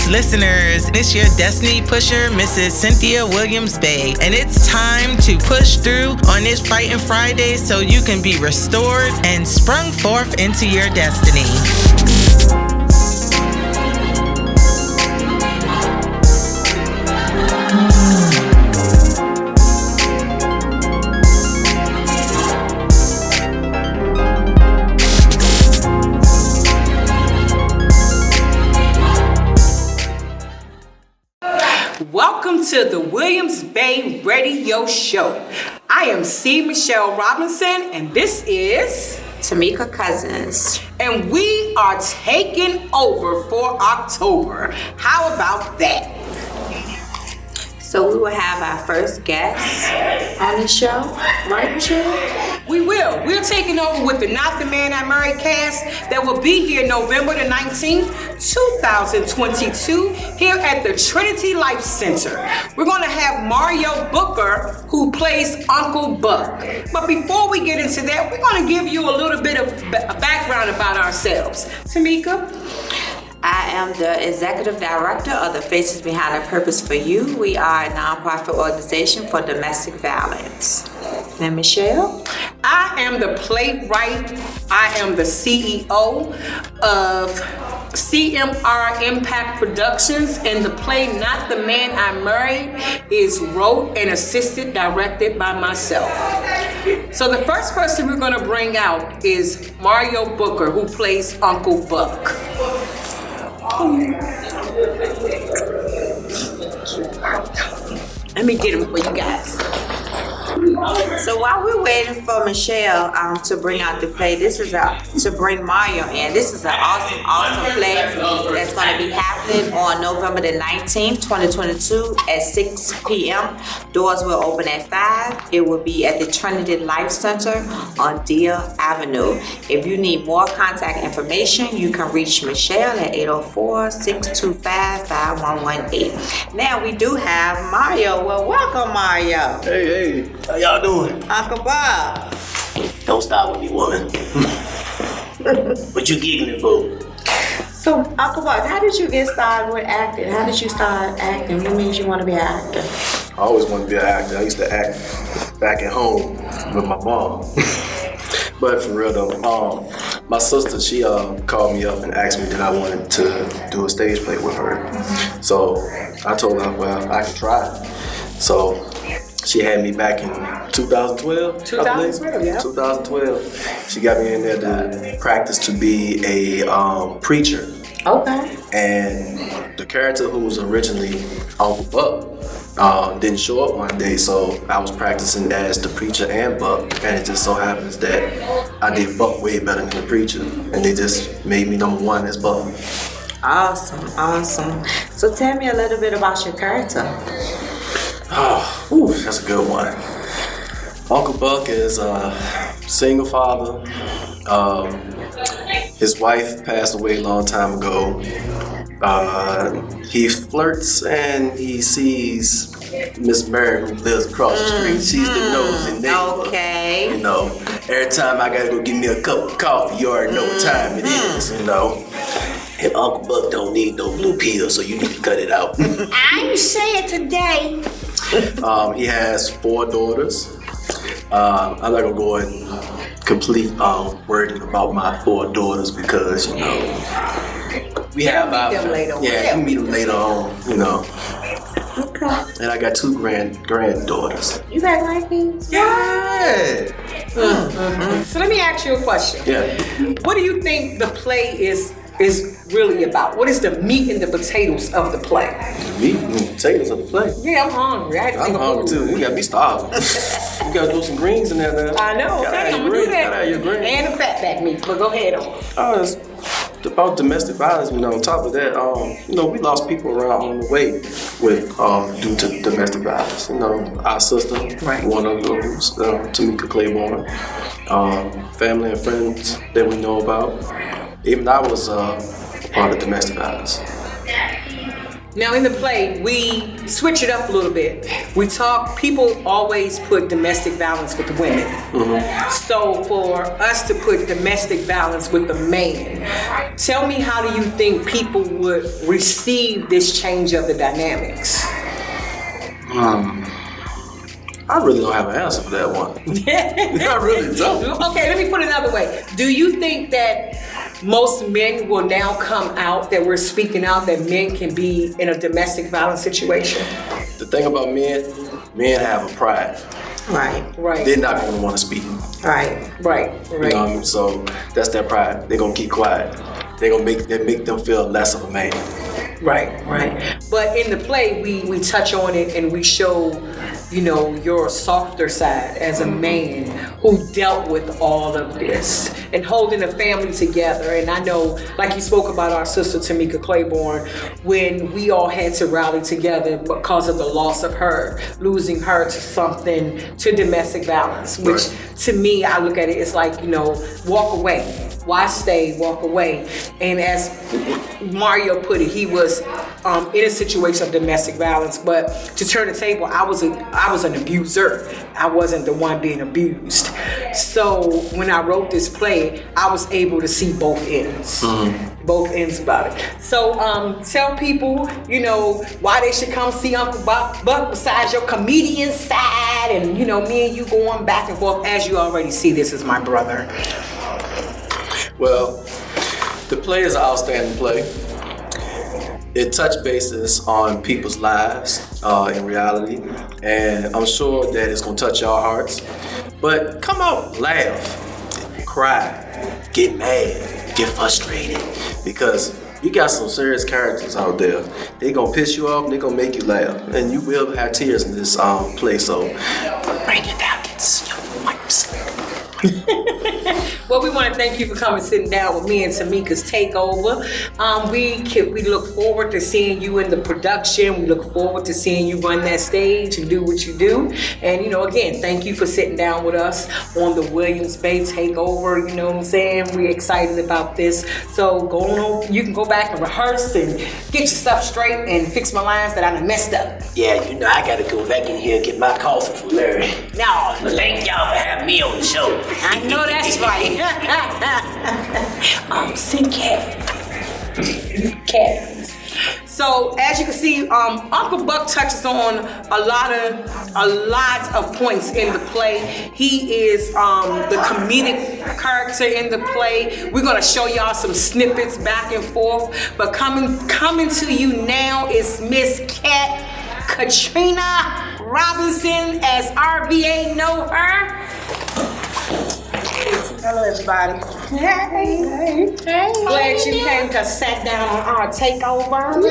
Greetings, listeners. It's your Destiny Pusher, Mrs. Cynthia Williams-Bey, and it's time to push through on this Fighting Friday so you can be restored and sprung forth into your destiny. Welcome to the Williams-Bey Radio Show. I am C. Michelle Robinson, and this is Tamika Cousins. And we are taking over for October. How about that? So we will have our first guest on the show, right, Michelle? We will. We're taking over with the Not the Man I Married cast that will be here November the 19th, 2022, here at the Trinity Life Center. We're going to have Mario Booker, who plays Uncle Buck. But before we get into that, we're going to give you a little bit of a background about ourselves. Tamika? I am the Executive Director of the Faces Behind a Purpose for You. We are a nonprofit organization for domestic violence. And Michelle? I am the playwright. I am the CEO of CMR Impact Productions, and the play Not the Man I Married is wrote and assisted, directed by myself. So the first person we're going to bring out is Mario Booker, who plays Uncle Buck. Let me get him for you guys. So while we're waiting for Michelle to bring out the play, to bring Mario in. This is an awesome play that's going to be happening on November the 19th, 2022 at 6 p.m. Doors will open at 5. It will be at the Trinity Life Center on Deer Avenue. If you need more contact information, you can reach Michelle at 804-625-5118. Now we do have Mario. Well, welcome, Mario. Hey, how y'all doing? Uncle Bob. Don't stop with me, woman. What you giggling for? So, Uncle Bob, how did you get started with acting? How did you start acting? What made you want to be an actor? I always wanted to be an actor. I used to act back at home with my mom. But for real though, my sister, she called me up and asked me did I wanted to do a stage play with her. So I told her, well, I could try. So she had me back in 2012. 2012, yeah. 2012. She got me in there to practice to be a preacher. Okay. And the character who was originally Uncle Buck didn't show up one day, so I was practicing as the preacher and Buck, and it just so happens that I did Buck way better than the preacher, and they just made me number one as Buck. Awesome. So tell me a little bit about your character. That's a good one. Uncle Buck is a single father. His wife passed away a long time ago. He flirts and he sees Miss Mary who lives across the street. She's the nosy neighbor. Okay. You know, every time I gotta go get me a cup of coffee, you already know what time it is, you know. And Uncle Buck don't need no blue pill, so you need to cut it out. I ain't say it today. He has 4 daughters. I'm not gonna go in complete wording about my 4 daughters because, you know, we have our we meet them later on, you know. Okay. And I got 2 granddaughters. You got grandkids? Yeah. So let me ask you a question. Yeah. What do you think the play is really about? What is the meat and the potatoes of the play? The meat and potatoes of the play. Yeah, I'm hungry. I'm hungry too. You got me starving. You gotta throw some greens in there now. I know. Okay, I'm gonna do that. Gotta have your greens. And the fatback meat. But go ahead on. It's about domestic violence. You know, on top of that, you know, we lost people around on the way with due to domestic violence. You know, our sister, one of those, Tamika Claiborne, family and friends that we know about. Even I was part of domestic violence. Now in the play, we switch it up a little bit. People always put domestic violence with the women. Mm-hmm. So for us to put domestic violence with the man, tell me, how do you think people would receive this change of the dynamics? I really don't have an answer for that one. I really don't. Okay, let me put it another way. Do you think that most men will now come out, that we're speaking out, that men can be in a domestic violence situation? The thing about men have a pride. Right. They're not going to want to speak. Right. You know, so that's their pride. They're going to keep quiet. They're going to make them feel less of a man. Right. But in the play, we touch on it and we show, your softer side as a man who dealt with all of this and holding a family together. And I know, like you spoke about our sister Tamika Claiborne, when we all had to rally together because of the loss of her, losing her to domestic violence, which to me, I look at it, it's like, walk away. Why stay? Walk away. And as Mario put it, he was in a situation of domestic violence, but to turn the table, I was an abuser. I wasn't the one being abused. So when I wrote this play, I was able to see both ends. Mm-hmm. Both ends about it. So tell people, why they should come see Uncle Buck besides your comedian side, and me and you going back and forth. As you already see, this is my brother. Well, the play is an outstanding play. It touched bases on people's lives in reality, and I'm sure that it's going to touch your hearts. But come out, laugh, cry, get mad, get frustrated, because you got some serious characters out there. They going to piss you off, they going to make you laugh, and you will have tears in this play, so bring it down, get some wipes. Well, we want to thank you for coming, sitting down with me and Tamika's Takeover. We look forward to seeing you in the production. We look forward to seeing you run that stage and do what you do. And, again, thank you for sitting down with us on the Williams-Bey Takeover. You know what I'm saying? We're excited about this. So you can go back and rehearse and get your stuff straight and fix my lines that I done messed up. Yeah, I got to go back in here and get my coffee from Larry. No, thank y'all for having me on the show. I know that's right. Cynthia. So as you can see, Uncle Buck touches on a lot of points in the play. He is the comedic character in the play. We're gonna show y'all some snippets back and forth. But coming to you now is Miss Katrina Robinson, as RVA know her. Hello, everybody. Hey. Glad you came to sat down on our takeover.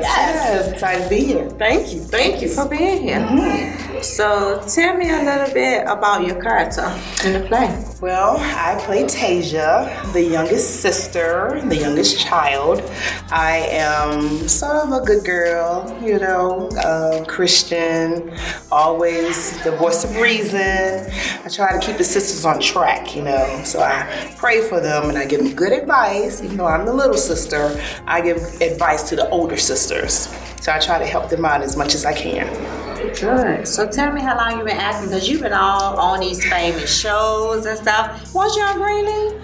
Yes. Excited to be here. Thank you for being here. Mm-hmm. So tell me a little bit about your character in the play. Well, I play Tasia, the youngest sister, the youngest child. I am sort of a good girl, Christian, always the voice of reason. I try to keep the sisters on track, so I pray for them and I give them good advice. Even though I'm the little sister, I give advice to the older sisters. So I try to help them out as much as I can. Good. So tell me how long you've been acting, because you've been all on these famous shows and stuff. Was you on Greenleaf?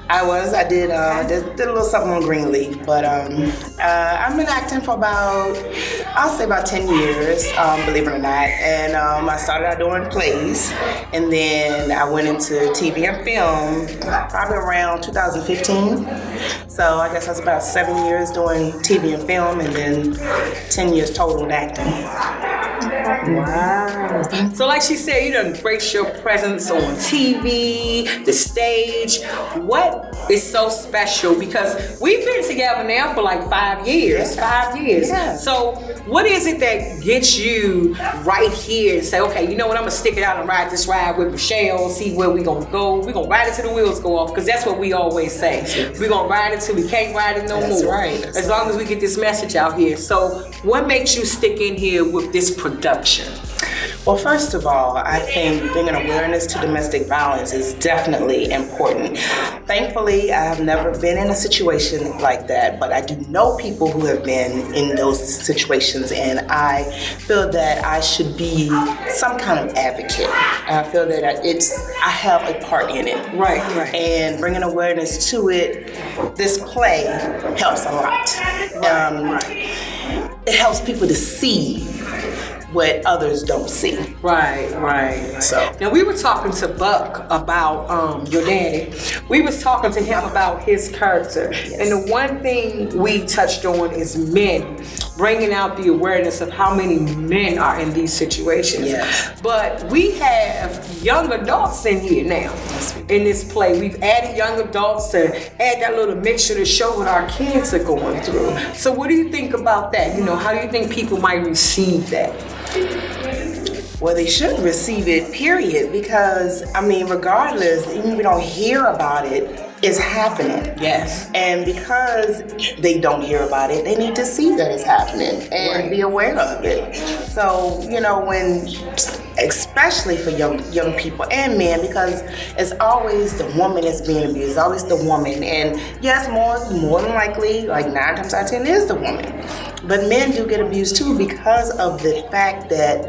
I did a little something on Greenleaf, but I've been acting for about 10 years, believe it or not. And I started out doing plays, and then I went into TV and film probably around 2015. So I guess that's about 7 years doing TV and film, and then 10 years total in acting. Wow. So like she said, you done graced your presence on TV, the stage. What is so special? Because we've been together now for like 5 years. Yeah. 5 years. Yeah. So what is it that gets you right here and say, okay, you know what, I'm going to stick it out and ride this ride with Michelle, see where we going to go. We're going to ride it till the wheels go off, because that's what we always say. We're going to ride it till we can't ride it no more. That's right. As long as we get this message out here. So what makes you stick in here with this production? Well, first of all, I think bringing awareness to domestic violence is definitely important. Thankfully, I have never been in a situation like that, but I do know people who have been in those situations, and I feel that I should be some kind of advocate. I feel that I have a part in it. Right. And bringing awareness to it, this play helps a lot. It helps people to see what others don't see. Right. So now we were talking to Buck about your daddy. We was talking to him about his character, and the one thing we touched on is men, bringing out the awareness of how many men are in these situations. Yes. But we have young adults in here now. In this play, we've added young adults to add that little mixture to show what our kids are going through. So what do you think about that? How do you think people might receive that? Well, they should receive it, period, because, regardless, even if we don't hear about it, it's happening. Yes. And because they don't hear about it, they need to see that it's happening and be aware of it. So, when, especially for young people and men, because it's always the woman that's being abused, it's always the woman. And yes, more than likely, like 9 times out of 10, it is the woman. But men do get abused too because of the fact that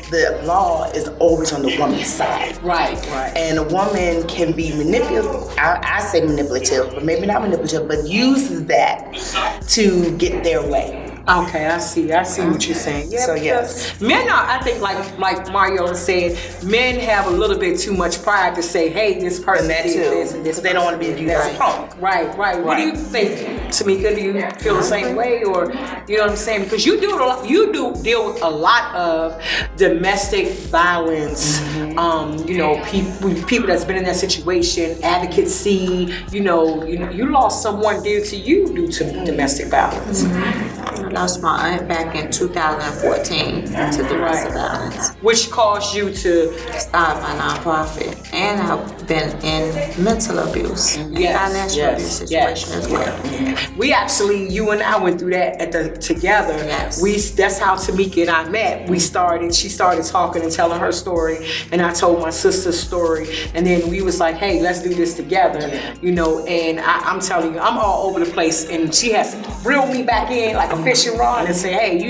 the law is always on the woman's side. Right. And a woman can be manipulative. I say manipulative, but maybe not manipulative, but uses that to get their way. Okay, I see what you're saying. Yeah, so yes, men are. I think, like Mario said, men have a little bit too much pride to say, "Hey, this person did this and this." They don't want to be abused as a punk. Right. What do you think, Tamika? Do you feel the same way, or you know what I'm saying? Because you do deal with a lot of domestic violence. People that's been in that situation, advocacy. You lost someone dear to you due to domestic violence. I lost my aunt back in 2014 to domestic violence, which caused you to start my nonprofit, and I've been in mental abuse, financial abuse situation as well. We actually, you and I went through that together. Yes. That's how Tamika and I met. She started talking and telling her story, and I told my sister's story, and then we was like, hey, let's do this together, and I'm telling you, I'm all over the place, and she has to reel me back in like a fishing rod and say, hey,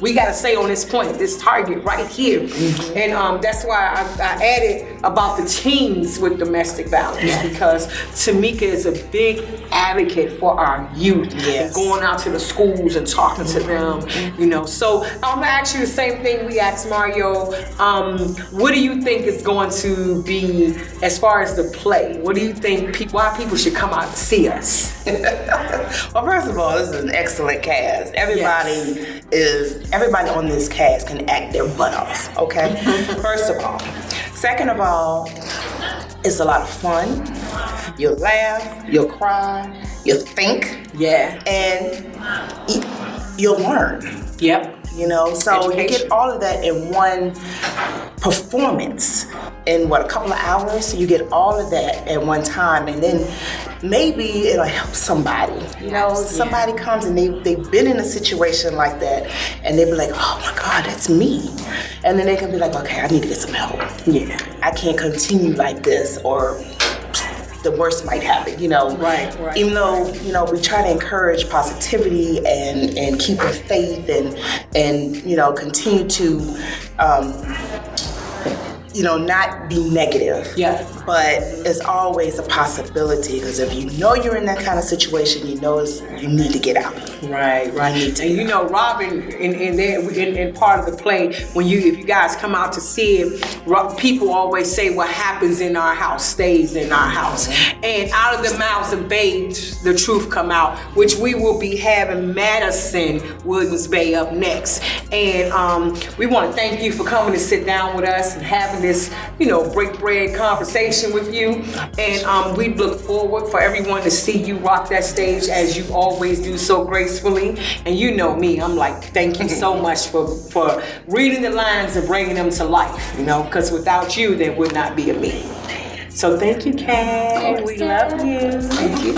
we got to stay on this point, this target right here. Mm-hmm. And that's why I added about the teens with domestic violence, because Tamika is a big advocate for our youth, and going out to the schools and talking to them, So I'm going to ask you the same thing we asked Mario. What do you think is going to be, as far as the play, what do you think, why people should come out to see us? Well, first of all, this is an excellent cast. Everybody on this cast can act their butt off, okay? First of all. Second of all, it's a lot of fun. You'll laugh, you'll cry, you'll think. Yeah. And you'll learn. Yep. So you get all of that in one performance in a couple of hours. You get all of that at one time, and then maybe it'll help somebody. Somebody comes and they've been in a situation like that, and they be like, oh my God, that's me. And then they can be like, okay, I need to get some help. Yeah, I can't continue like this, or the worst might happen, Right. Even though, we try to encourage positivity and keep the faith and continue to, not be negative. Yeah. But it's always a possibility, because if you're in that kind of situation, you need to get out. Right. And Robin, in part of the play, if you guys come out to see it, people always say what happens in our house stays in our house. And out of the mouths of babes, the truth come out, which we will be having Madison Williams-Bey up next. And we want to thank you for coming to sit down with us and having this, break bread conversation with you. And we look forward for everyone to see you rock that stage as you always do so gracefully. And you know me, I'm like, thank you so much for reading the lines and bringing them to life, because without you, there would not be a me. So thank you, Kat. We love you. Thank you.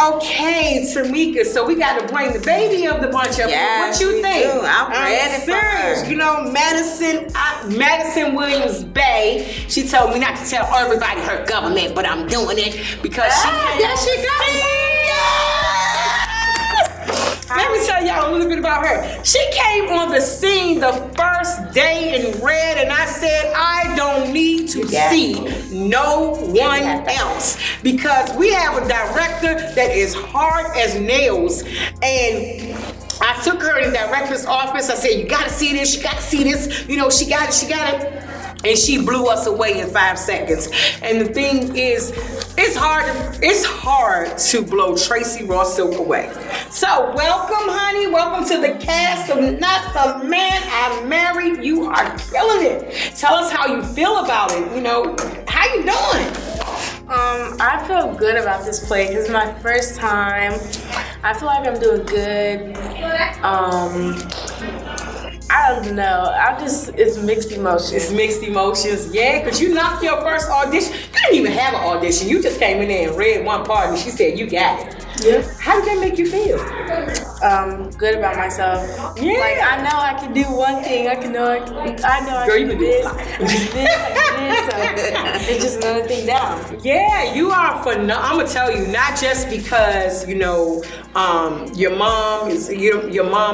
Okay, Tamika, so we got to bring the baby of the bunch up. Yes, what you think? I'm ready for her. You know, Madison Williams-Bey, she told me not to tell everybody her government, but I'm doing it because she got it. Let me tell y'all a little bit about her. She came on the scene the first day in red, and I said, I don't need to see no one else because we have a director that is hard as nails. And I took her in the director's office. I said, you gotta see this, you gotta see this. You know, she got it. And she blew us away in 5 seconds. And the thing is, it's hard to blow Tracy Ross Silk away. So welcome, honey. Welcome to the cast of Not the Man I Married. You are killing it. Tell us how you feel about it. You know, how you doing? I feel good about this play because it's my first time. I feel like I'm doing good. I don't know. It's mixed emotions. It's mixed emotions, yeah, because you knocked your first audition. You didn't even have an audition. You just came in there and read one part and she said, you got it. Yeah. How did that make you feel? Good about myself. Yeah. Like, I know I can do one thing. I know I Girl, you can do this. I can do this. So it's just another thing down. Yeah, you are phenomenal. I'm going to tell you, not just because, you know, your mom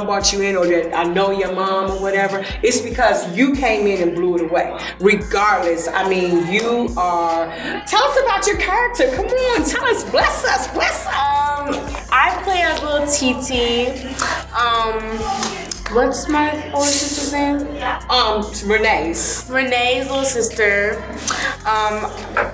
brought you in, or that I know your mom or whatever. It's because you came in and blew it away. Regardless, I mean, you are. Tell us about your character. Come on, tell us. Bless us. I play as little TT. What's my older sister's name? Renee's little sister.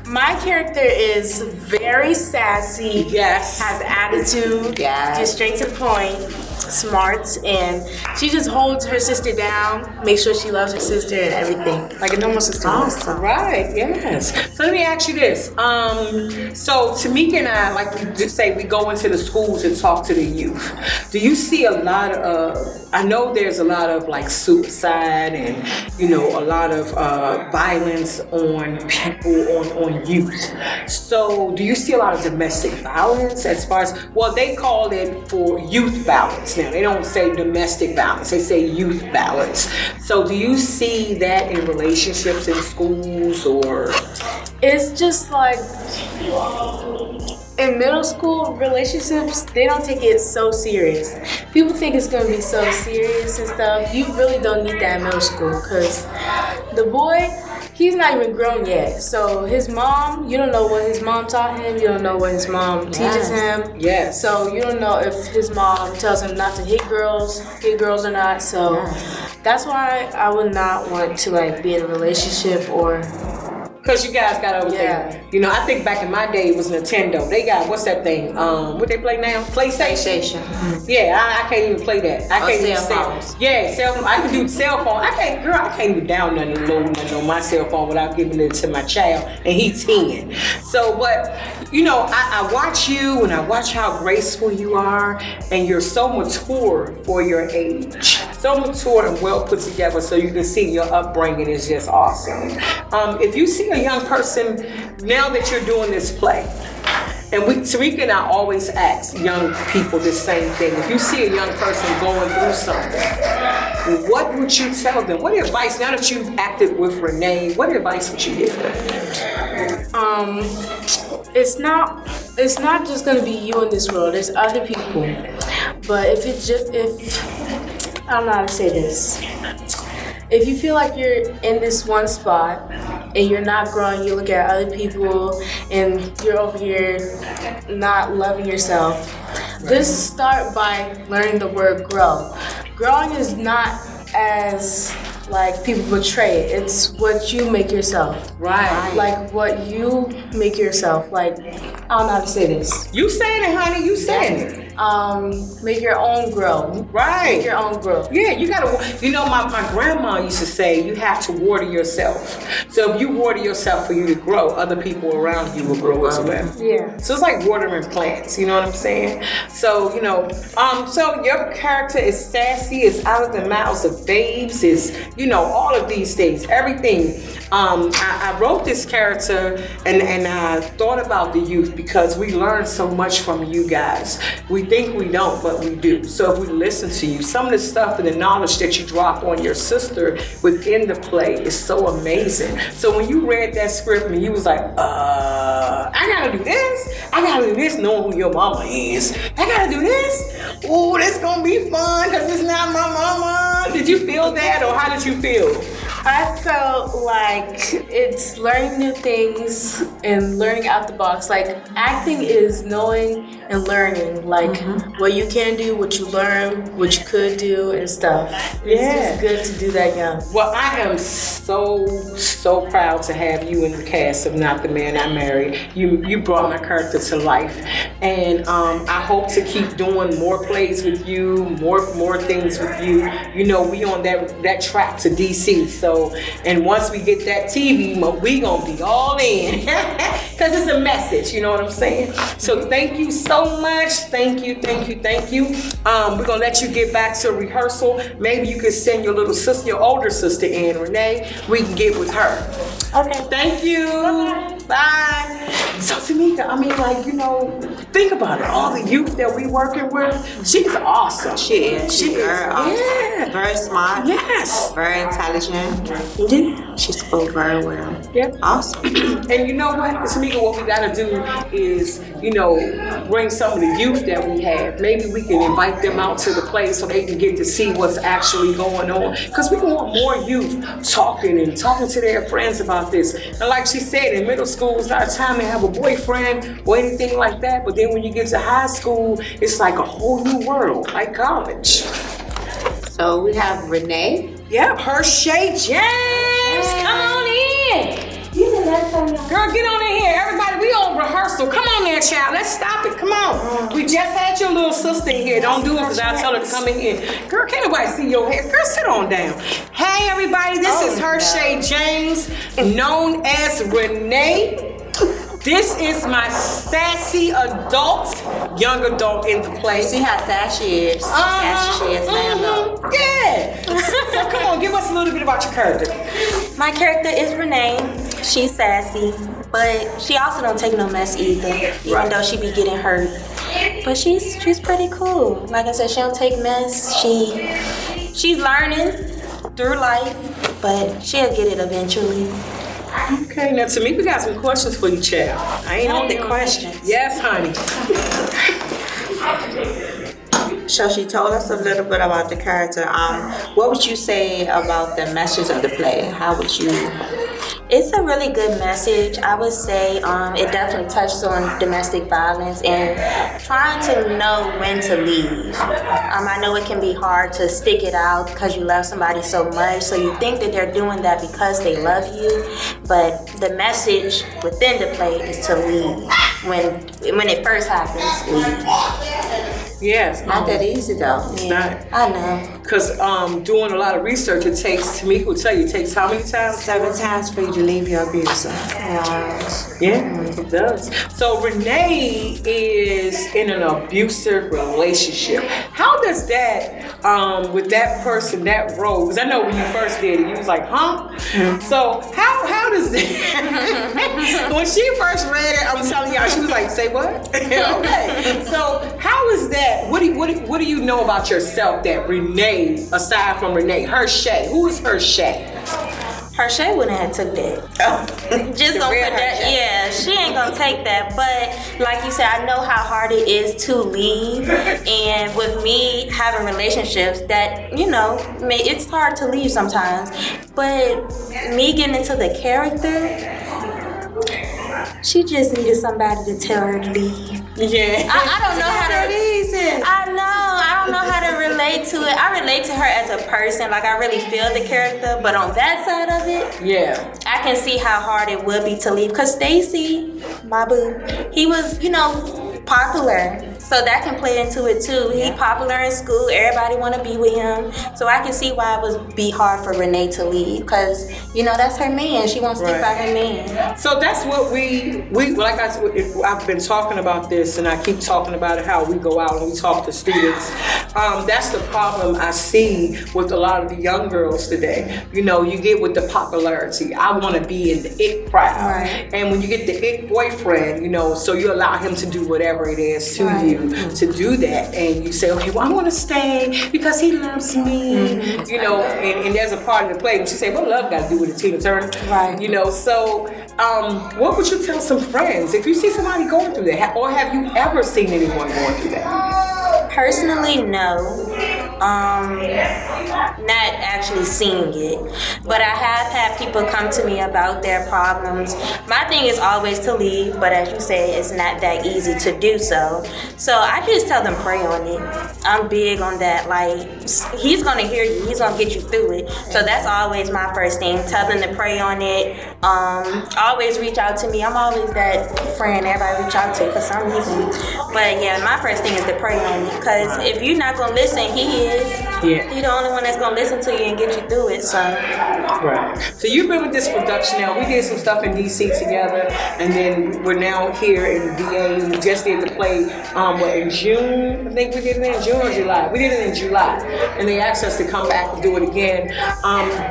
My character is very sassy. Yes. Has attitude. Yes. Gets straight to the point. Smart, and she just holds her sister down, make sure she loves her sister and everything, like a normal sister. Awesome. Right, yes. So let me ask you this. So Tamika and I, like you just say, we go into the schools and talk to the youth. Do you see a lot of, I know there's a lot of like suicide and, you know, a lot of violence on people, on youth. So do you see a lot of domestic violence as far as, well, they call it for youth violence. Now, they don't say domestic violence, they say youth violence. So do you see that in relationships in schools, or? It's just like, in middle school relationships, they don't take it so serious. People think it's gonna be so serious and stuff. You really don't need that in middle school, because the boy, he's not even grown yet. So his mom, you don't know what his mom taught him. You don't know what his mom teaches him. Yes. So you don't know if his mom tells him not to hit girls or not. So that's why I would not want to like be in a relationship or. Because you guys got over there. You know, I think back in my day it was Nintendo. They got, what's that thing? What they play now? PlayStation. Yeah, I can't even play that. I can't even cell phones. Yeah, cell phone. I can do cell phone. I can't even download nothing, load nothing on my cell phone without giving it to my child, and he's 10. So, but, you know, I watch you and I watch how graceful you are, and you're so mature for your age. So mature and well put together, so you can see your upbringing is just awesome. If you see a young person, now that you're doing this play, and Tamika and I always ask young people the same thing. If you see a young person going through something, what would you tell them? What advice, now that you've acted with Renee, what advice would you give them? It's not just gonna be you in this world. There's other people. But if I don't know how to say this. If you feel like you're in this one spot and you're not growing, you look at other people and you're over here not loving yourself, just start by learning the word grow. Growing is not as like people portray it. It's what you make yourself. Right. Like what you make yourself. Like, I don't know how to say this. You saying it, honey. You saying it. make your own grow. Right. Make your own grow. Yeah, you gotta, you know, my grandma used to say you have to water yourself. So if you water yourself for you to grow, other people around you will grow as well. Yeah. So it's like watering plants, you know what I'm saying? So, you know, so your character is sassy, it's out of the mouths of babes, is, you know, all of these things, everything. I wrote this character and I thought about the youth because we learn so much from you guys. We think we don't, but we do. So if we listen to you, some of the stuff and the knowledge that you drop on your sister within the play is so amazing. So when you read that script and you was like, I gotta do this, knowing who your mama is. I gotta do this. Oh, this gonna be fun because it's not my mama. Did you feel that, or how did you feel? I felt like it's learning new things and learning out the box. Like, acting is knowing and learning, like what you can do, what you learn, what you could do, and stuff. It's just good to do that young. Well, I am so proud to have you in the cast of Not the Man I Married. You brought my character to life, and I hope to keep doing more plays with you, more things with you. You know, we on that track to DC. So, and once we get that TV, we gonna be all in, because it's a message. You know what I'm saying? So thank you so much. Thank you. We're gonna let you get back to rehearsal. Maybe you could send your little sister, your older sister in, Renee. We can get with her. Okay. Thank you. Bye. So Tamika, I mean, like, you know, think about it. All the youth that we working with, she's awesome. She is. She's very awesome. Yeah. Very smart. Yes. Very intelligent. Yeah. She spoke very well. Yep. Awesome. And you know what, Tamika, what we gotta do is, you know, bring some of the youth that we have. Maybe we can invite them out to the play so they can get to see what's actually going on. Because we want more youth talking to their friends about this. And like she said, in middle school, it's not a time to have a boyfriend or anything like that. But then when you get to high school, it's like a whole new world, like college. So we have Renee. Yep, Hershey James, come on in. Girl, get on in here. Everybody, we on rehearsal. Come on there, child. Let's stop it. Come on. We just had your little sister in here. Don't do it because I'll tell her to come in here. Girl, can't nobody see your hair. Girl, sit on down. Hey, everybody. This is Hershey James, known as Renee. This is my sassy young adult in the play. See how sassy she is. Sassy she is now. Yeah. So come on, give us a little bit about your character. My character is Renee. She's sassy, but she also don't take no mess either, even though she be getting hurt. But she's pretty cool. Like I said, she don't take mess. She's learning through life, but she'll get it eventually. Okay, now Tamika, we got some questions for you, child. I ain't on the questions. Yes, honey. So she told us a little bit about the character. What would you say about the message of the play? How would you? It's a really good message. I would say it definitely touched on domestic violence and trying to know when to leave. I know it can be hard to stick it out because you love somebody so much, so you think that they're doing that because they love you, but the message within the play is to leave. When it first happens, leave. Yeah, it's not that easy though. It's not. I know. Because doing a lot of research, it takes, Tamika will tell you, it takes how many times? 7 times for you to leave your abuser. Yeah, it does. So Renee is in an abusive relationship. How does that, with that person, that role, because I know when you first did it, you was like, huh? So how does that, when she first read it, I'm telling y'all, she was like, say what? Okay. So how is that? What do you know about yourself that Renee, aside from Renee, Hershey, who is Hershey? Hershey wouldn't have took that. Just gonna put that. Yeah, she ain't gonna take that. But like you said, I know how hard it is to leave, and with me having relationships, that it's hard to leave sometimes. But me getting into the character, she just needed somebody to tell her to leave. Yeah. I don't know how to. I don't know how to relate to it. I relate to her as a person. Like, I really feel the character, but on that side of it, yeah, I can see how hard it would be to leave. Cause Stacy, my boo, he was, popular. So that can play into it too. He popular in school. Everybody want to be with him. So I can see why it would be hard for Renee to leave, because that's her man. She won't stick by her man. So that's what we like. I've been talking about this, and I keep talking about it. How we go out and we talk to students. That's the problem I see with a lot of the young girls today. You get with the popularity. I want to be in the it crowd, and when you get the it boyfriend, so you allow him to do whatever it is to you to do that, and you say, okay, well, I want to stay because he loves me, and there's a part of the play, but you say, well, love got to do with a Tina Turner, so what would you tell some friends if you see somebody going through that, or have you ever seen anyone going through that? Personally, no. Not actually seeing it, but I have had people come to me about their problems. My thing is always to leave, but as you say, it's not that easy to do so. So I just tell them pray on it. I'm big on that. Like, he's gonna hear you. He's gonna get you through it. So that's always my first thing. Tell them to pray on it. Always reach out to me. I'm always that friend everybody reach out to for some reason. But yeah, my first thing is to pray on it. Because if you're not gonna listen, he is. He's the only one that's gonna listen to you and get you through it. So. Right. So you've been with this production now. We did some stuff in DC together, and then we're now here in VA. We just did the play. In June? I think we did it in June or July. We did it in July, and they asked us to come back and do it again.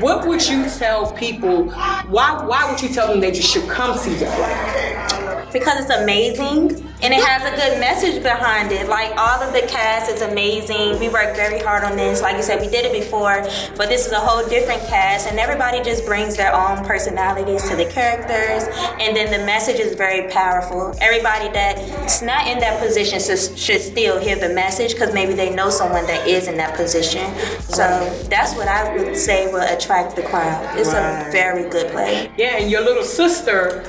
What would you tell people? Why would you tell them they just should come see the play? Because it's amazing. And it has a good message behind it. Like, all of the cast is amazing. We worked very hard on this. Like you said, we did it before, but this is a whole different cast, and everybody just brings their own personalities to the characters, and then the message is very powerful. Everybody that's not in that position should still hear the message, because maybe they know someone that is in that position. So that's what I would say will attract the crowd. It's a very good play. Yeah, and your little sister,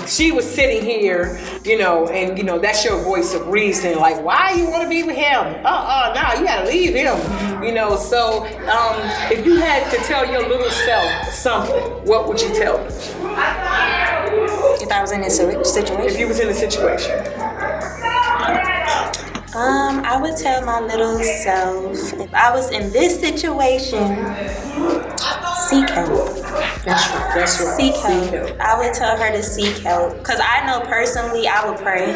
she was sitting here, and that's your voice of reason. Like, why you want to be with him? No, you gotta leave him. So if you had to tell your little self something, what would you tell them? If I was in this situation? If you was in a situation. I would tell my little self, if I was in this situation, seek help. That's right. Seek help. I would tell her to seek help, because I know personally I would pray,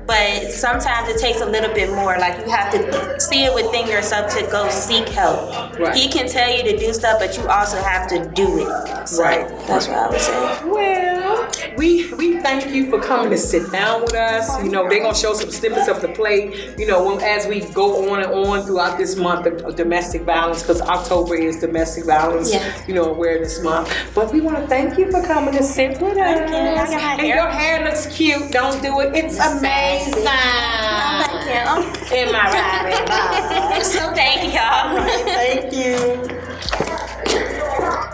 but sometimes it takes a little bit more. Like, you have to see it within yourself to go seek help. Right. He can tell you to do stuff, but you also have to do it. So that's what I would say. Well, we thank you for coming to sit down with us. They're gonna show some snippets of the play, as we go on and on throughout this month of domestic violence, because October is domestic violence, awareness month. But we want to thank you for coming to sit with us. And your hair looks cute. Don't do it. It's amazing. Thank you. Am I right? So thank y'all. Thank you.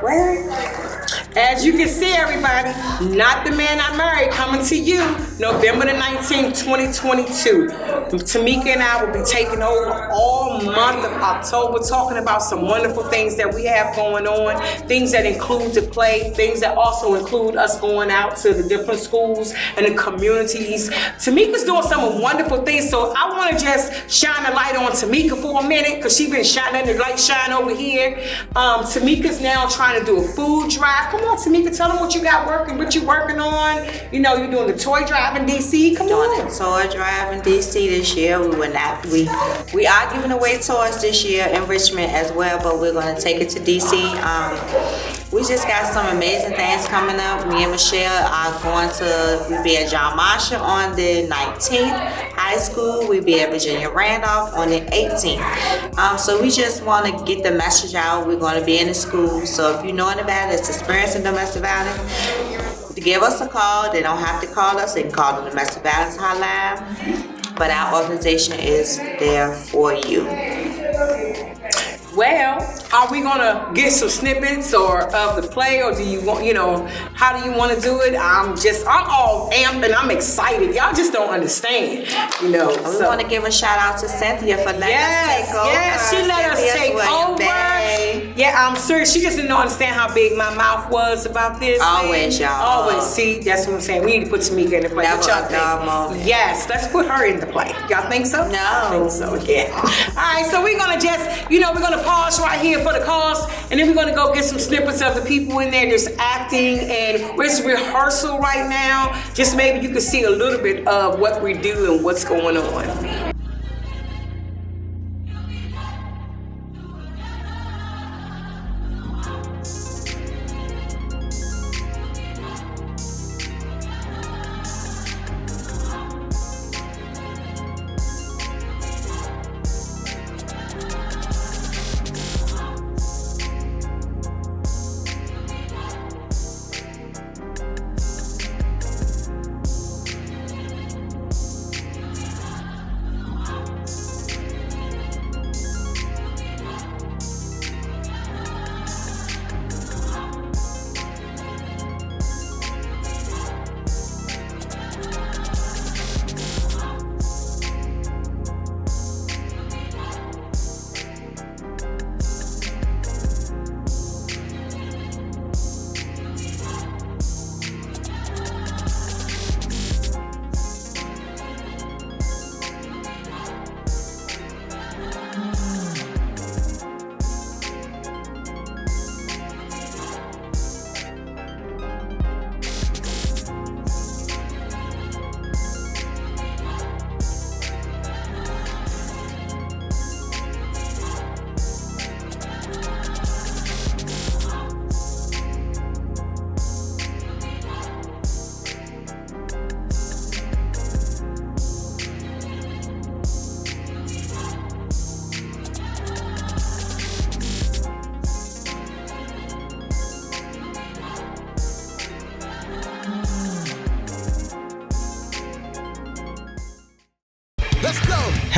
Well, as you can see, everybody, Not the Man I Married coming to you November the 19th, 2022. Tamika and I will be taking over all month of October, talking about some wonderful things that we have going on, things that include the play, things that also include us going out to the different schools and the communities. Tamika's doing some wonderful things, so I want to just shine a light on Tamika for a minute, because she's been shining the light shine over here. Tamika's now trying to do a food drive. Come on, Tamika, tell them what you got working, what you working on. You're doing the toy drive in DC. Come on. Doing the toy drive in DC this year. We are giving away toys this year in Richmond as well, but we're going to take it to DC. We just got some amazing things coming up. Me and Michelle are going to be at John Marshall on the 19th. High school, we'll be at Virginia Randolph on the 18th. So we just want to get the message out. We're going to be in the school. So if you know anybody that's experiencing domestic violence, give us a call. They don't have to call us. They can call the domestic violence hotline. But our organization is there for you. Well, are we gonna get some snippets of the play, or do you want, how do you want to do it? I'm all amped and I'm excited. Y'all just don't understand, We want to give a shout out to Cynthia for letting us take over. Yes, she let us take over. Yeah, I'm serious. She just didn't understand how big my mouth was about this. Always, thing. y'all. Always. See, that's what I'm saying. We need to put Tamika in the play. Never What y'all a dull moment. think? Yes, let's put her in the play. Y'all think so? No. I think so, yeah. All right, so we're going to just, we're going to pause right here for the calls, and then we're going to go get some snippets of the people in there just acting, and it's rehearsal right now. Just maybe you can see a little bit of what we do and what's going on.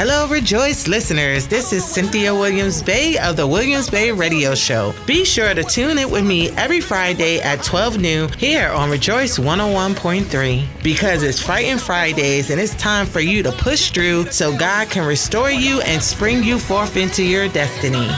Hello, Rejoice listeners. This is Cynthia Williams-Bey of the Williams-Bey Radio Show. Be sure to tune in with me every Friday at 12 noon here on Rejoice 101.3 because it's Fighting Fridays and it's time for you to push through so God can restore you and spring you forth into your destiny.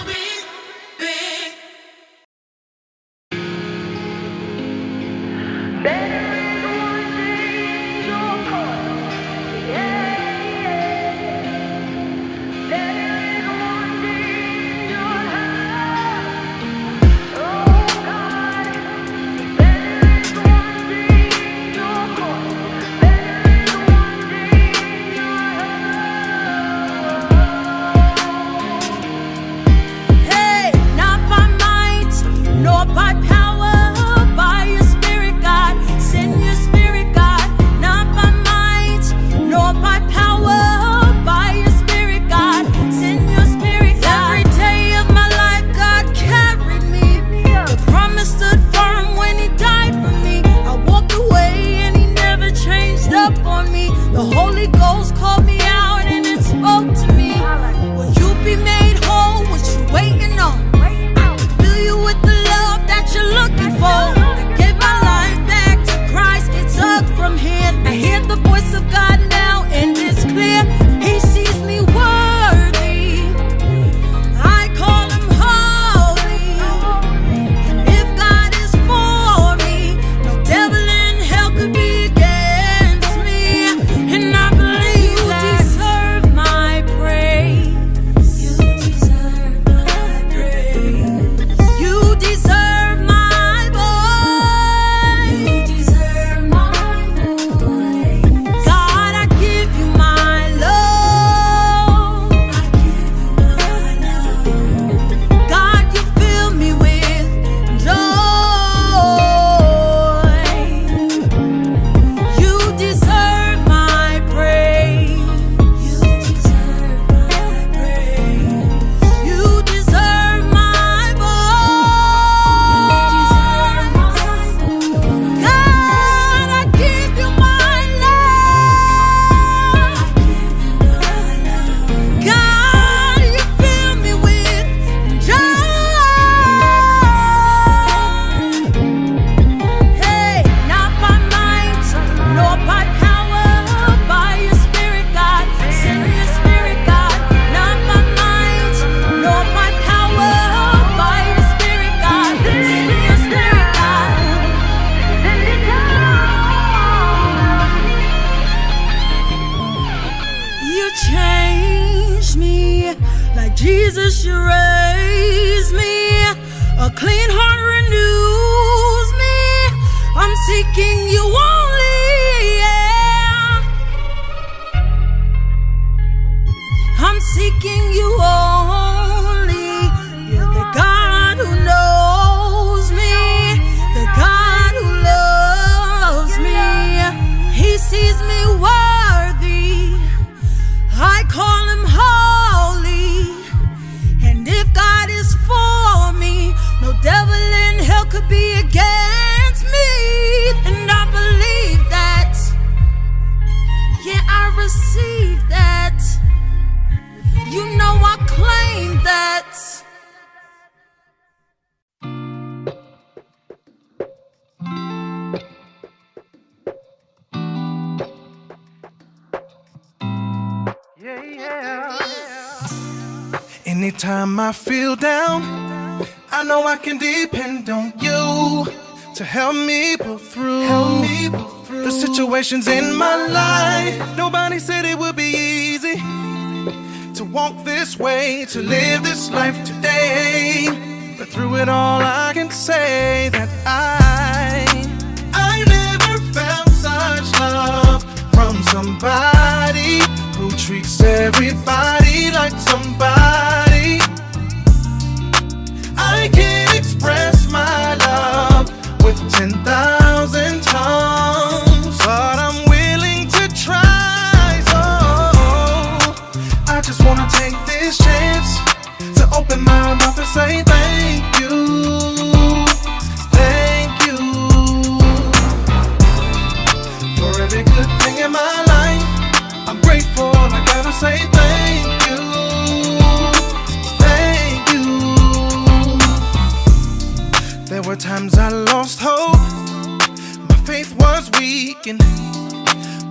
clean heart renews me. I'm seeking you only, yeah. I'm seeking you only. You're the God who knows me, the God who loves me. He sees me worthy, I call him holy. And if God is for me, no devil in hell could be against me. And I believe that, yeah, I receive that. You know I claim that. Anytime I feel down, I know I can depend on you to help me pull through. The situations in my life, nobody said it would be easy to walk this way, to live this life today. But through it all, I can say that I never found such love from somebody who treats everybody like somebody. I can't express my love with 10,000 tongues, but I'm willing to try. So I just wanna take this chance to open my mouth and say thank you, thank you for every good thing in my life. I'm grateful, I gotta say thank you, thank you. There were times I lost hope, my faith was weak and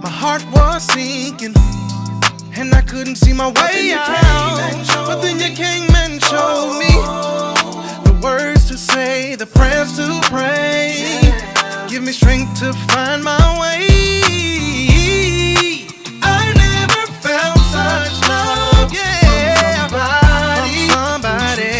my heart was sinking, and I couldn't see my way out. But then you came and showed me the words to say, the prayers to pray. Give me strength to find my way. I never felt such love, yeah, from somebody.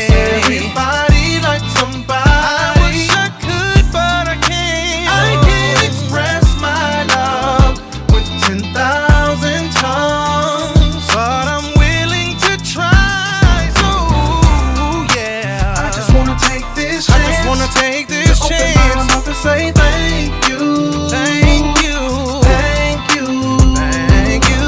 Everybody like somebody. I wish I could, but I can't. I can't express my love with 10,000 tongues, but I'm willing to try. So yeah, I just wanna take this chance. I just wanna take this chance. Open my mouth and say thank you, thank you, thank you, thank you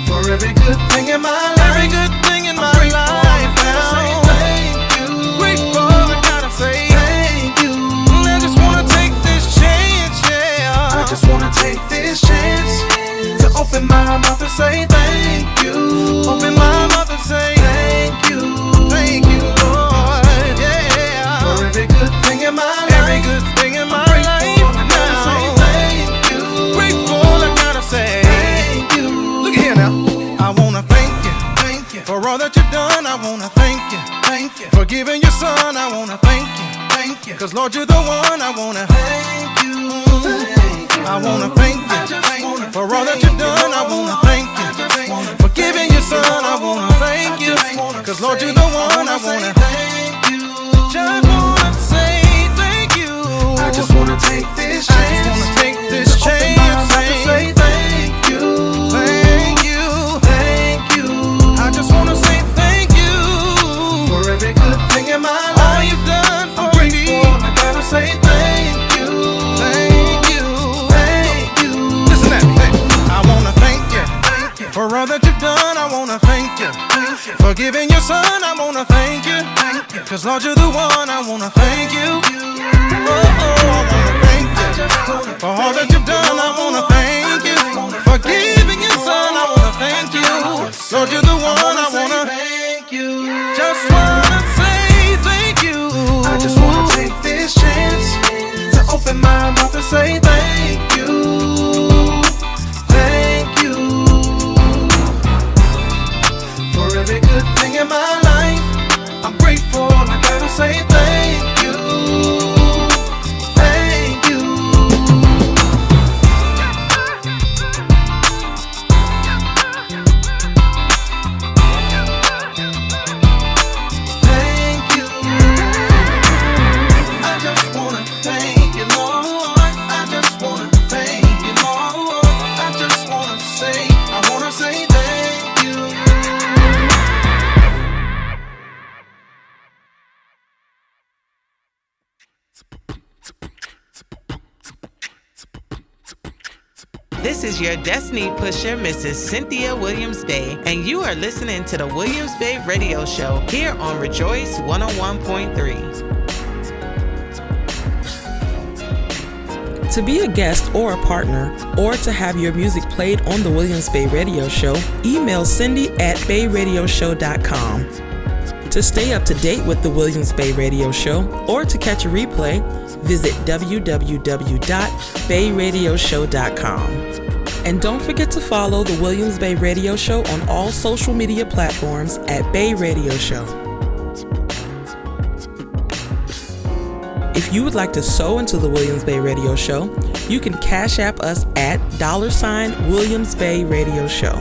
for every good thing in my life. Every good thing in my life now. Thank you. Grateful, I gotta say thank you. I just wanna take this chance, yeah. I just wanna take this chance to open my mouth and say thank you. Open my mouth and say thank you, Lord, yeah. For every good thing in my life. Every good thing in my life now. Say thank you. Grateful, I gotta say thank you. Look here now, I wanna thank you for all that you've done. I wanna thank you for giving your son. I wanna thank you, 'cause Lord, you're the one. I wanna thank you. I wanna thank you for all that you've done. I wanna thank you for giving your son. I wanna thank you, 'cause Lord, you're the one. I wanna thank you. Just wanna say thank you. I just wanna take this chance. I just wanna take this chance. Say thank you, thank you, thank you. I just wanna say thank you for every good thing in my life. All you've done for me, I gotta say thank you, thank you, thank you. Listen at me, I wanna thank you for all that you've done. I wanna thank you for giving your son. I wanna thank you, 'cause Lord, you're the one. I wanna thank you. Oh, I wanna thank you for all that you've done. I wanna thank you for giving your son. I wanna thank you, Lord, you're the one. I wanna thank you. Just wanna say thank you. I just wanna take this chance to open my mouth and say thank you, thank you for every good thing in my life. I'm grateful, I gotta say thank you, thank you. Thank you. This is your Destiny Pusher, Mrs. Cynthia Williams-Bey, and you are listening to the Williams-Bey Radio Show here on Rejoice 101.3. To be a guest or a partner, or to have your music played on the Williams-Bey Radio Show, email cindy@bayradioshow.com. To stay up to date with the Williams-Bey Radio Show, or to catch a replay, visit www.bayradioshow.com. And don't forget to follow the Williams-Bey Radio Show on all social media platforms at Bey Radio Show. If you would like to sew into the Williams-Bey Radio Show, you can Cash App us at $Williams-Bey Radio Show.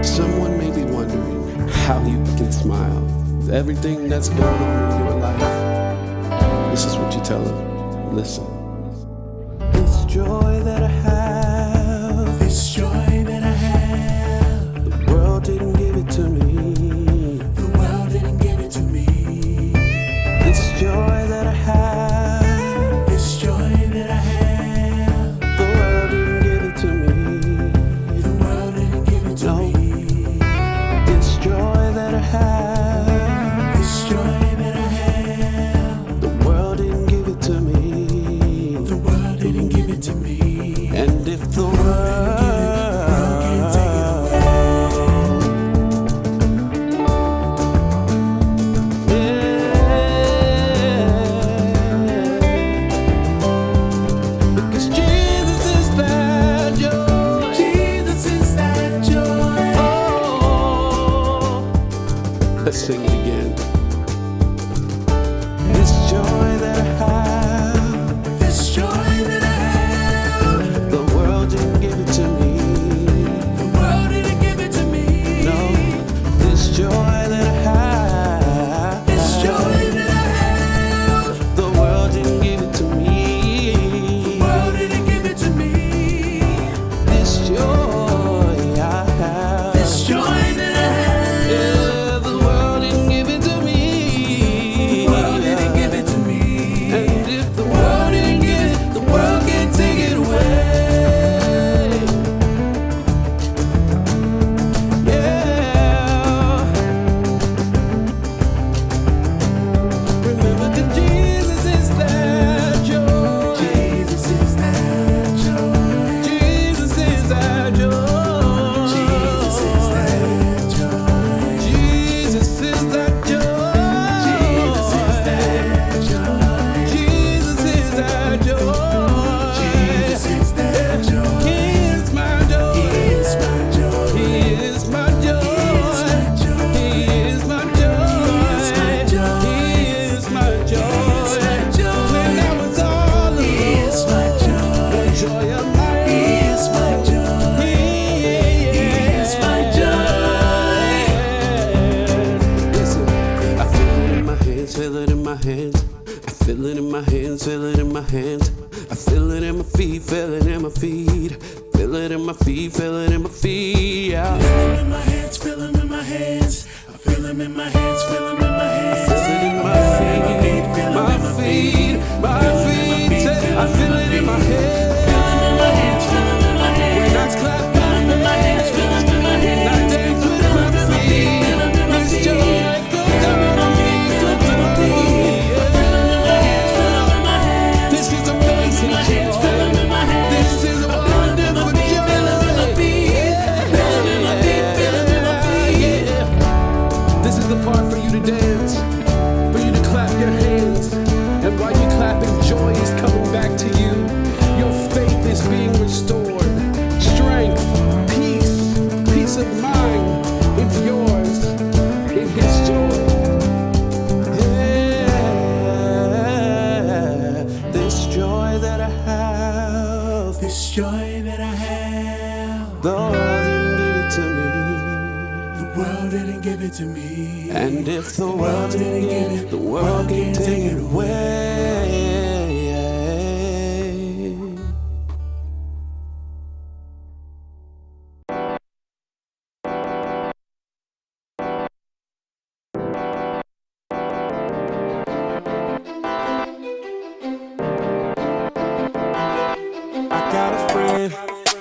Someone may be wondering how you can smile with everything that's going on in your life. This is what you tell them. Listen. This joy that I have, this joy that I have, the world didn't give it to me. The world didn't give it to me. This joy that I have, this joy that I have, the world didn't give it to me. The world didn't give it to me. This joy that I have, this joy that I have, the world didn't give it to me. The world didn't give it to me. And if the world can't take it away. Because Jesus is that joy. Jesus is that joy. Oh, let's sing it again. This joy that I have, this joy that I have, the world didn't give it to me. The world didn't give it to me. No, this joy that I have, this joy that I have, the world didn't give it to me. The world didn't give it to me. This joy I have, this joy that I have, yeah, the world didn't give it to me. The world didn't give it to me. And if the world didn't give it, the world can't take it away. Yeah. Remember that Jesus is that joy. Jesus is that joy. Jesus is that joy. Jesus is that joy. Jesus is that joy. Jesus is that joy. Jesus is that joy. Jesus is that joy. He is my joy. He is my joy. He is my joy. He is my joy. He is my joy. When I was all alone, He is my joy. The joy of life. He is my joy. He is my joy. Listen, I feel it in my hands, feel it in my hands. I feel it in my hands, feel it in my hands. I feel it in my feet, feel it in my feet. Feel it in my feet, feel it in my feet. Yeah. Feel it in my hands, feel it in my hands. I feel them in my hands, feel them in my hands. I feel it in my feet, my feet, my feet. I feel it in my hands. Feel them in my hands, feel them in my hands. When I clap, feel them in my hands, feel them in my hands. I dance with my feet. This joy goes up in my feet, goes up in my feet. This is amazing joy. This is a wonderful joy. This is the part for you to dance, for you to clap your hands. And while you're clapping, joy is coming back to you. Your faith is being restored. Strength, peace of mind. It's yours in His joy. This joy that I have, this joy that I have, the world didn't give it to me. The world didn't give it to me. And if the world didn't give it, the world can't take it away.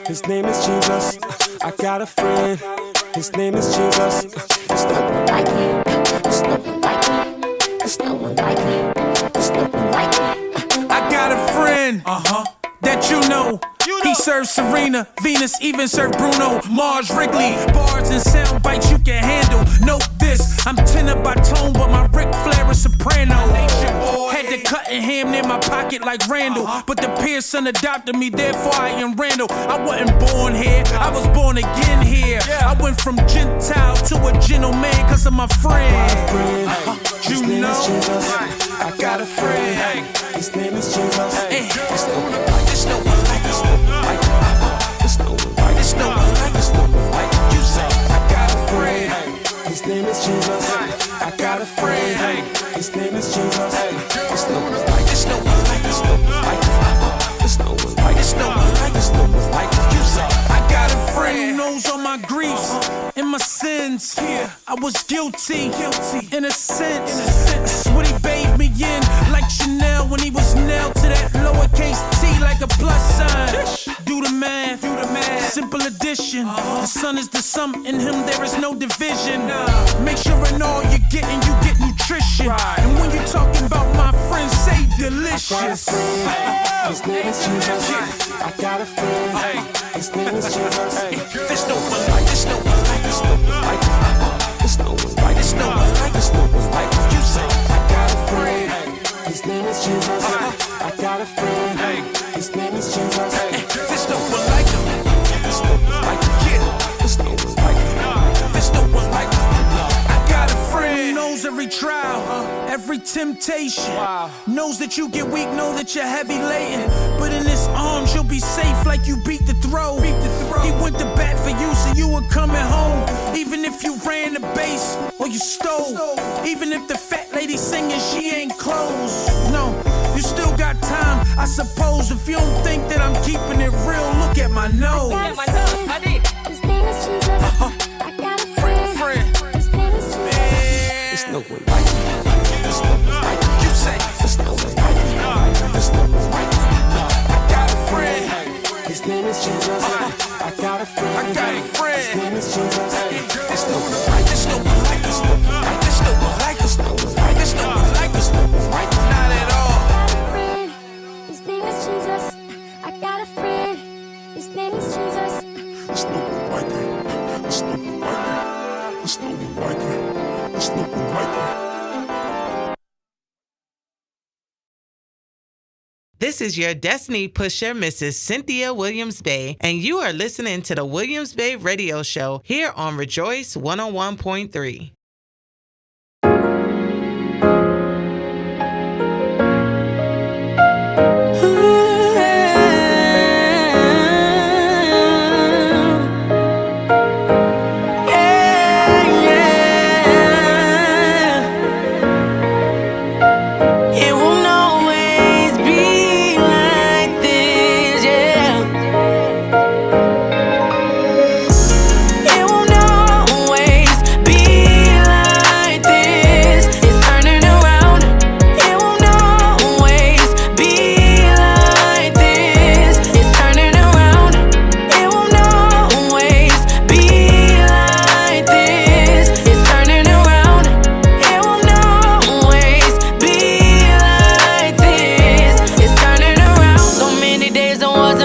His name is Jesus. I got a friend. His name is Jesus. It's no one like me. It's no one like me. It's no one like me. It's no one like me. I got a friend. That you know. He serves Serena, Venus, even served Bruno Mars, Wrigley. Bars and sound bites you can handle. Note this, I'm tenor by tone, but my Ric Flair is soprano. Had to cut a ham near my pocket like Randall, but the Pearson adopted me, therefore I am Randall. I wasn't born here, I was born again here. I went from Gentile to a gentleman cause of my friend. His name is Jesus. I got a friend. His name is Jesus. It's no one like it. It's no one like it. It's no one like it. It's no one like it. It's no one like it. It's no one like it. You say I got a friend. His name is Jesus. I got a friend. His name is Jesus. It's no one like it. It's no one like it. It's no one like it. It's no one like it. It's no one like it. It's no one like it. You say I got a friend who knows all my griefs and my sins. I was guilty in a sense. That's what he bathed me in, like Chanel when he was nailed to that lowercase t like a plus sign. Do the math, simple addition. The sun is the sum, in him there is no division. Make sure in all you're getting, you get nutrition. And when you're talking about my friends, say delicious. His name is Jesus. I got a friend. His name is Jesus. There's no one like, there's no one like, there's no one like, there's no one like, there's no one like, there's no one like. You say I got a friend. His name is Jesus. I got a friend. His name is Jesus. There's no one like him. There's no one like him. There's no one like him. There's no one like him. I got a friend who knows every trial, every temptation. Knows that you get weak, know that you're heavy laden, but in his arms you'll be safe like you beat the throw. He went to bat for you so you were coming home, even if you ran the base or you stole. Even if the fat lady singing she ain't clothes. No, you still got time, I suppose. If you don't think that I'm keeping it real, look at my nose. His name is Jesus. I got a friend. His name is Jesus. There's no one like him. There's no one like him. You say there's no one like him. There's no one like him. I got a friend. His name is Jesus. I got a friend. I got a friend. His name is Jesus. There's no one like, there's no one like, there's no one like, there's no one like, there's no one like, there's no one like, there's no one like, not at all. His name is Jesus. I got a friend. His name is Jesus. There's no one like him. There's no one like him. There's no one like him. There's no one like him. This is your Destiny Pusher, Mrs. Cynthia Williams-Bey, and you are listening to the Williams-Bey Radio Show here on Rejoice 101.3.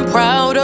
Around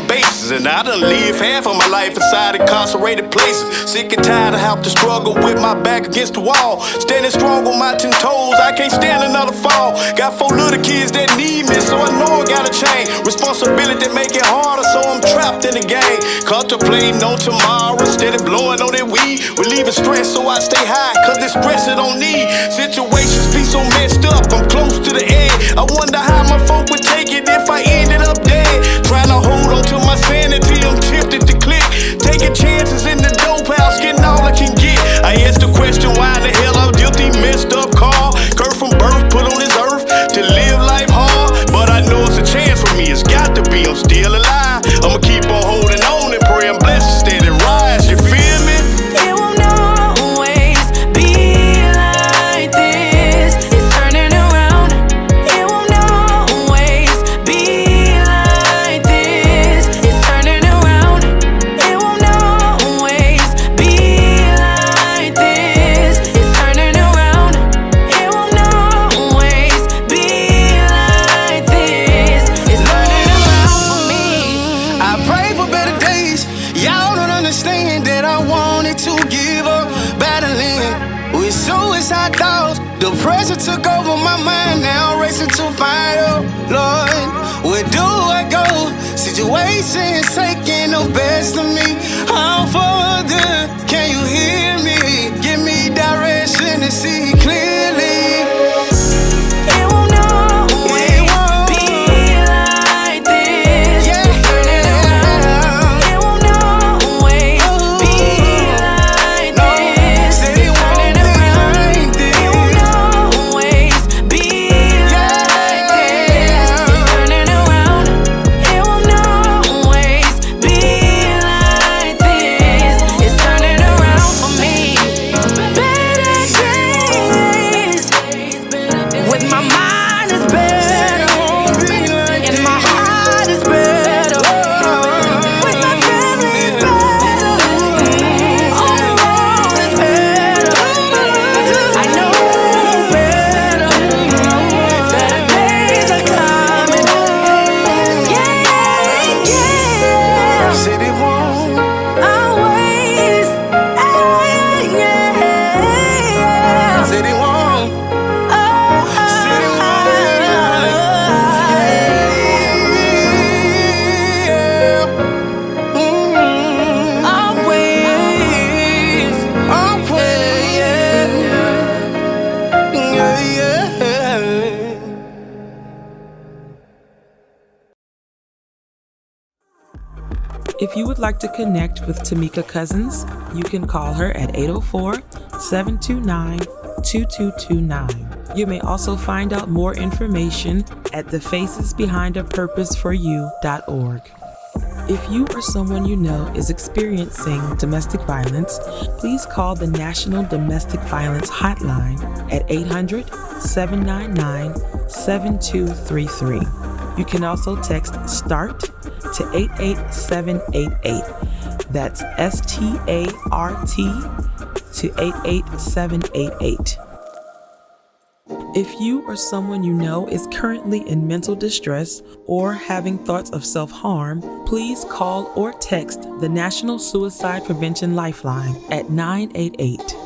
my bases. And I done lived half of my life inside incarcerated places. Sick and tired of having to struggle with my back against the wall. Standing strong on my 10 toes, I can't stand another fall. Got 4 little kids that need me, so I know I gotta change. Responsibility make it harder, so I'm trapped in the game. Contemplating on tomorrow, steady blowing on that weed. Relieving stress, so I stay high, cause this stress I don't need. Situations be so messed up, I'm close to the edge. I wonder how my folk would take it if I ended up dead. Trying to hold on to my sanity, I'm tempted to click. Taking chances in the dope house, getting all I can get. I asked the question, why the hell I'm guilty, messed up car. Curse from birth, put on this earth to live life hard. But I know it's a chance for me, it's got to be, I'm still alive. I'ma keep on holding on and pray I'm blessed, steady rise, you feel me? It won't always be like this. It's turning around. It won't always be like this. It's turning around. It won't always be like this. It's turning around. It won't always be like this. It's turning around for me. I pray for better days. Y'all don't understand that I wanted to give up battling with suicide thoughts. The pressure took over my mind, now I'm racing to find out, Lord, where do I go? Situations taking the best of me. How further can you hear me? Give me direction to see clearly. It won't always be like this. It's turning around. It won't always be like this. It's turning around. It won't always be like this. It's turning around. It won't always be like this. It's turning around for me. Better days. With my mind is better, and my heart is better. With my family is better, on the road is better. I know better. Better days are coming. Yeah, yeah. Said it won't. Always, yeah. Said it won't. If you would like to connect with Tamika Cousins, you can call her at 804-729-2229. You may also find out more information at thefacesbehindapurposeforyou.org. If you or someone you know is experiencing domestic violence, please call the National Domestic Violence Hotline at 800-799-7233. You can also text START to 88788. That's START to 88788. If you or someone you know is currently in mental distress or having thoughts of self-harm, please call or text the National Suicide Prevention Lifeline at 988.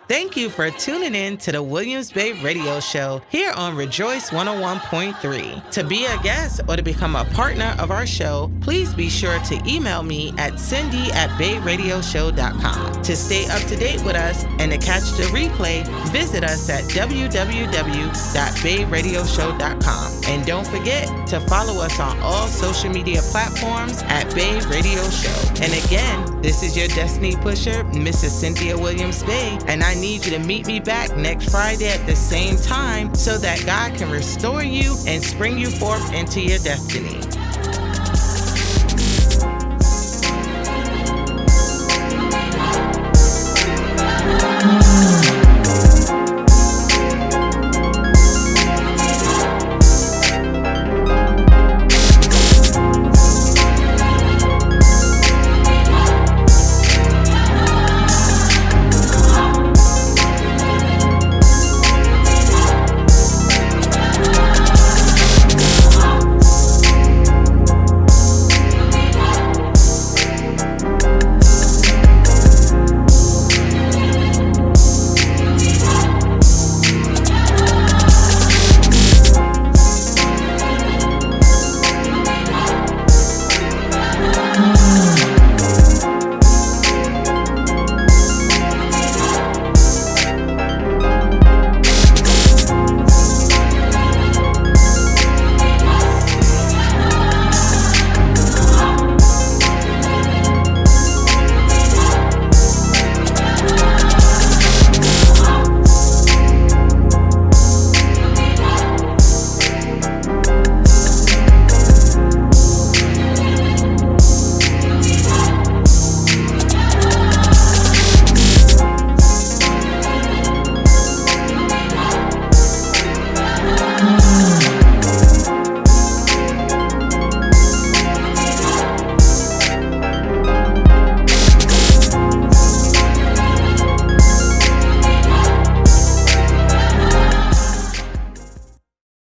Thank you for tuning in to the Williams-Bey Radio Show here on Rejoice 101.3. To be a guest or to become a partner of our show, please be sure to email me at cindy@bayradioshow.com. To stay up to date with us and to catch the replay, visit us at www.bayradioshow.com. And don't forget to follow us on all social media platforms at Bey Radio Show. And again, this is your Destiny Pusher, Mrs. Cynthia Williams-Bey, and I need you to meet me back next Friday at the same time so that God can restore you and spring you forth into your destiny.